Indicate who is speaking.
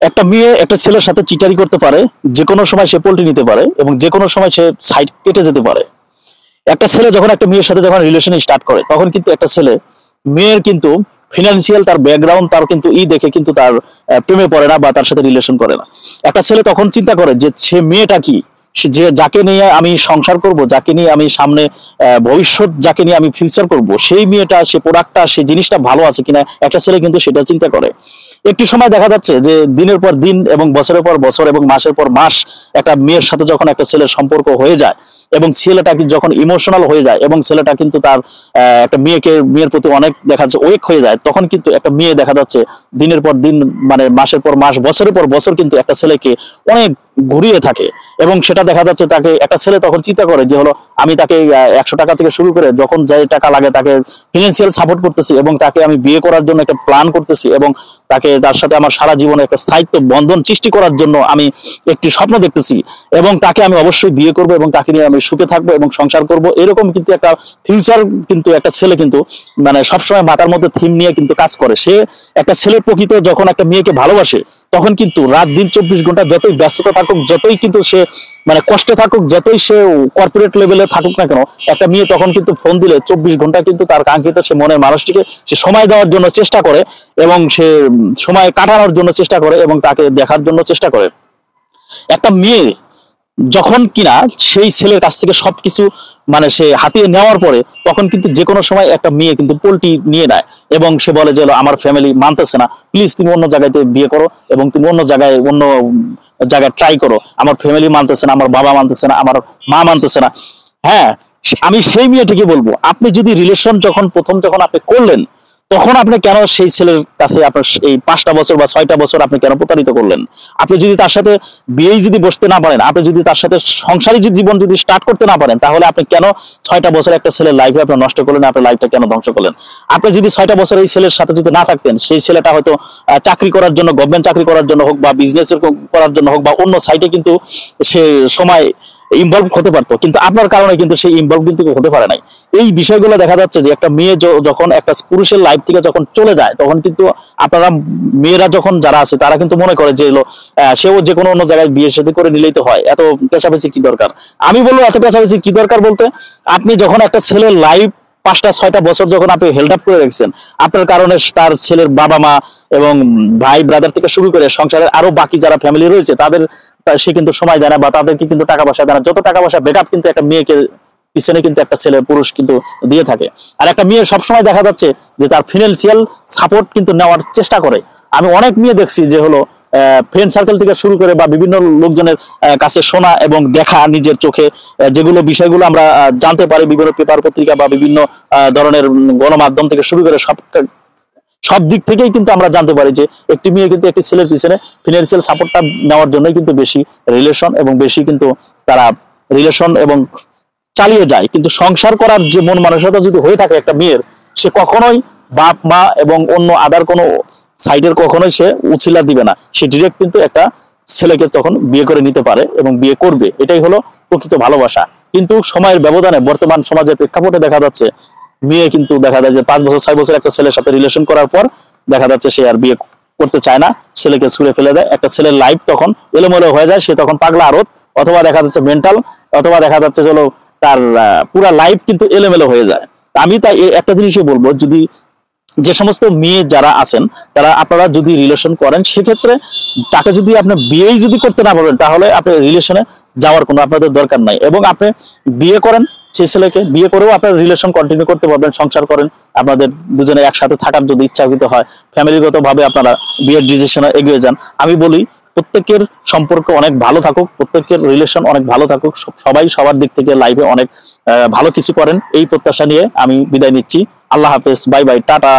Speaker 1: একটা মেয়ে একটা ছেলের সাথে চিটারি করতে পারে, যে কোনো সময় সে পোল্টি নিতে পারে এবং যে কোনো সময় সে সাইড কেটে যেতে পারে। একটা ছেলে যখন একটা মেয়ের সাথে যখন রিলেশন স্টার্ট করে, তখন কিন্তু একটা ছেলে মেয়ের কিন্তু ফিনান্সিয়াল তার ব্যাকগ্রাউন্ড তার কিন্তু দেখে কিন্তু তার প্রেমে পড়ে না বা তার সাথে রিলেশন করে না। একটা ছেলে তখন চিন্তা করে যে সে মেয়েটা কি, যে যাকে নিয়ে আমি সংসার করব, যাকে নিয়ে আমি সামনে ভবিষ্যৎ, যাকে নিয়ে আমি ফিউচার করব, সেই মেয়েটা, সে প্রোডাক্টটা, সে জিনিসটা ভালো আছে কিনা একটা ছেলে কিন্তু সেটা চিন্তা করে। একটি সময় দেখা যাচ্ছে যে দিনের পর দিন এবং বছরের পর বছর এবং মাসের পর মাস একটা মেয়ের সাথে যখন একটা ছেলের সম্পর্ক হয়ে যায় এবং ছেলেটা যখন ইমোশনাল হয়ে যায় এবং ছেলেটা কিন্তু তার একটা মেয়ের প্রতি অনেক দেখা যাচ্ছে ওয়েক হয়ে যায়, তখন কিন্তু একটা মেয়ে দেখা যাচ্ছে দিনের পর দিন, মানে মাসের পর মাস, বছরের পর বছর কিন্তু একটা ছেলেকে অনেক ঘুরিয়ে থাকে। এবং সেটা দেখা যাচ্ছে তাকে একটা ছেলে তখন চিন্তা করে যে হলো আমি তাকে 100 টাকা থেকে শুরু করে যখন যে টাকা লাগে তাকে ফিনান্সিয়াল সাপোর্ট করতেছি এবং তাকে আমি বিয়ে করার জন্য একটা প্ল্যান করতেছি এবং তার সাথে আমার সারা জীবনে একটা স্থায়িত্ব বন্ধন সৃষ্টি করার জন্য আমি একটি স্বপ্ন দেখতেছি এবং তাকে আমি অবশ্যই বিয়ে করব এবং তাকে নিয়ে আমি সুখে থাকবো এবং সংসার করব। এরকম কিন্তু একটা ফিউচার কিন্তু একটা ছেলে কিন্তু মানে সবসময় মাথার মধ্যে থিম নিয়ে কিন্তু কাজ করে। সে একটা ছেলে প্রকৃত যখন একটা মেয়েকে ভালোবাসে, তখন কিন্তু রাত দিন 24 ঘন্টা যতই ব্যস্ততা থাকুক, যতই কিন্তু সে মানে কষ্টে থাকুক, যতই সে কর্পোরেট লেভেলে থাকুক না কেন, একটা মেয়ে তখন কিন্তু ফোন দিলে 24 ঘন্টা কিন্তু তার কাঙ্ক্ষিত সে মনের মানুষটিকে সে সময় দেওয়ার জন্য চেষ্টা করে এবং সে সময় কাটানোর জন্য চেষ্টা করে এবং তাকে দেখার জন্য চেষ্টা করে। একটা মেয়ে যখন কিনা সেই ছেলের কাছ থেকে সবকিছু মানে সে হাতিয়ে নেওয়ার পরে, তখন কিন্তু যে কোনো সময় একটা মেয়ে কিন্তু পোল্টি নিয়ে নেয় এবং সে বলে যে আমার ফ্যামিলি মানতেছে না, প্লিজ তুমি অন্য জায়গাতে বিয়ে করো এবং তুমি অন্য জায়গায় ট্রাই করো, আমার ফ্যামিলি মানতেছে না, আমার বাবা মানতেছে না, আমার মা মানতেছে না। হ্যাঁ, আমি সেই মেয়েটিকে বলবো, আপনি যদি রিলেশন যখন আপনি করলেন, তখন আপনি কেন সেই ছেলের কাছে আপনার এই 5টা বছর বা 6টা বছর আপনি কেন প্রতারিত করলেন? আপনি যদি তার সাথে বিয়েই যদি বসতে না পারেন, আপনি যদি তার সাথে সংসারী জীবন যদি স্টার্ট করতে না পারেন, তাহলে আপনি কেন 6টা বছর একটা ছেলের লাইফে আপনি নষ্ট করলেন, আপনার লাইফটা কেন ধ্বংস করলেন? আপনি যদি 6টা বছর এই ছেলের সাথে যদি না থাকতেন, সেই ছেলেটা হয়তো চাকরি করার জন্য, গভর্নমেন্ট চাকরি করার জন্য হোক বা বিজনেস করার জন্য হোক বা অন্য সাইডে কিন্তু সে সময় ইনভলভ হতে পারতো, কিন্তু আপনার কারণে কিন্তু সেই ইনভলভ কিন্তু হতে পারে নাই। এই বিষয়গুলো দেখা যাচ্ছে যে একটা মেয়ে যখন একটা পুরুষের লাইফ থেকে যখন চলে যায়, তখন কিন্তু আপনারা মেয়েরা যখন যারা আছে তারা কিন্তু মনে করে যে সেও যে কোনো অন্য জায়গায় বিয়ে শাদী করে নিলেই তো হয়, এত পেছাপেছি কি দরকার? আমি বলবো এত পেছাপেছি কি দরকার বলতে, আপনি যখন একটা ছেলের লাইফ 5টা 6টা বছর যখন আপনি হেল্ড আপ করে রেখেছেন, আপনার কারণে তার ছেলের বাবা মা এবং ভাই ব্রাদার থেকে শুরু করে সংসারের আরো বাকি যারা ফ্যামিলি রয়েছে তাদের সে কিন্তু সময় দেয় না বা তাদেরকে কিন্তু টাকা পয়সা দেয় না। যত টাকা পয়সা ব্যাকআপ কিন্তু একটা মেয়েকে পিছনে কিন্তু একটা ছেলে পুরুষ কিন্তু দিয়ে থাকে। আর একটা মেয়ে সবসময় দেখা যাচ্ছে যে তার ফিনান্সিয়াল সাপোর্ট কিন্তু নেওয়ার চেষ্টা করে। আমি অনেক মেয়ে দেখছি যে হলো ফ্রেন্ড সার্কেল থেকে শুরু করে বা বিভিন্ন লোকজনের কাছে শোনা এবং দেখা নিজের চোখে যেগুলো বিষয়গুলো আমরা জানতে পারি বিভিন্ন পেপার পত্রিকা বা বিভিন্ন ধরনের গণমাধ্যম থেকে শুরু করে সব দিক থেকেই কিন্তু আমরা জানতে পারি যে একটি মেয়ে কিন্তু একটি ছেলের পিছনে ফিনান্সিয়াল সাপোর্টটা নেওয়ার জন্যই কিন্তু বেশি রিলেশন এবং বেশি কিন্তু তারা রিলেশন এবং চালিয়ে যায়। কিন্তু সংসার করার যে মন মানসিকতা যদি হয়ে থাকে একটা মেয়ের, সে কখনোই বাপ মা এবং অন্য আদার কোনো সাইডের কখনোই সে উছিলা দিবে না, সে ডিরেক্ট কিন্তু একটা ছেলেকে তখন বিয়ে করে নিতে পারে এবং বিয়ে করবে। এটাই হলো প্রকৃত ভালোবাসা। কিন্তু সময়ের ব্যবধানে বর্তমান সমাজের প্রেক্ষাপটে দেখা যাচ্ছে মেয়ে কিন্তু দেখা যায় যে 5 বছর 6 বছর একটা ছেলের সাথে রিলেশন করার পর দেখা যাচ্ছে সে আর বিয়ে করতে চায় না, ছেলেকে ছুঁড়ে ফেলে দেয়। একটা ছেলের লাইফ তখন এলোমেলো হয়ে যায়, সে তখন পাগলা আরত অথবা দেখা যাচ্ছে মেন্টাল, অথবা দেখা যাচ্ছে চলো তার পুরা লাইফ কিন্তু এলোমেলো হয়ে যায়। আমি তাই একটা জিনিসই বলবো, যদি যে সমস্ত মেয়ে যারা আছেন তারা আপনারা যদি রিলেশন করেন, সেক্ষেত্রে তাকে যদি আপনি বিয়েই যদি করতে না পারবেন, তাহলে আপনি রিলেশনে যাওয়ার কোনো আপনাদের দরকার নাই এবং আপনি বিয়ে করেন, সেই ছেলেকে বিয়ে করেও আপনার রিলেশন কন্টিনিউ করতে পারবেন, সংসার করেন, আপনাদের দুজনে একসাথে থাকার যদি ইচ্ছাকৃত হয়, ফ্যামিলিগত ভাবে আপনারা বিয়ের ডিসিশনে এগিয়ে যান। আমি বলি প্রত্যেকের সম্পর্ক অনেক ভালো থাকুক, প্রত্যেকের রিলেশন অনেক ভালো থাকুক, সবাই সবার দিক থেকে লাইফে অনেক ভালো কিছু করেন, এই প্রত্যাশা নিয়ে আমি বিদায় নিচ্ছি। আল্লাহ হাফেজ, বাই বাই, টাটা।